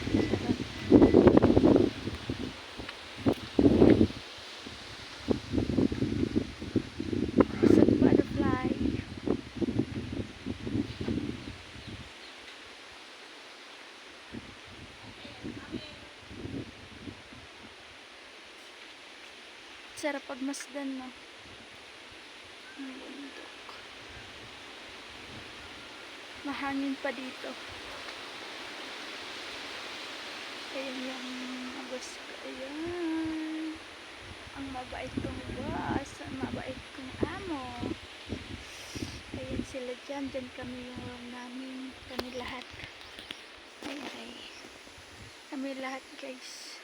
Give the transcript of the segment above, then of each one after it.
Isang butterfly. Sarap pagmasdan, no? Ang bundok. Mahangin pa dito. Ayan yung agos ko. Ayan. Ang mabait kong boss. Ang mabait kong amo. Ayan sila dyan. Dyan kami yung room namin. Kami lahat. Ay. Kami lahat, guys.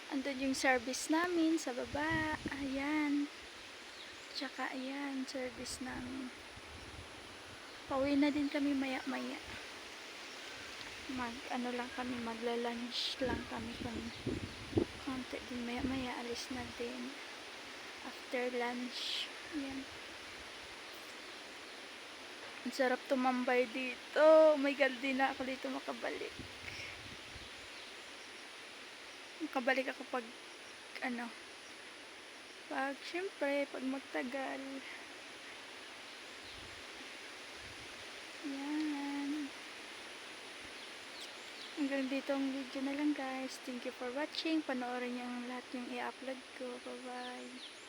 Andun yung service namin sa baba. Ayan. Tsaka ayan, service namin. Pauwi na din kami maya-maya. Lang kami, magla-lunch lang kami kung konti din maya-maya. Alis na din. After lunch. Ayan. Ang sarap tumambay dito. Oh my God, di na ako dito makabalik. Makabalik ako pag syempre, pag magtagal. Yan. Hanggang dito ang video na lang, guys. Thank you for watching. Panoorin niyo ang lahat yung i-upload ko. Bye-bye.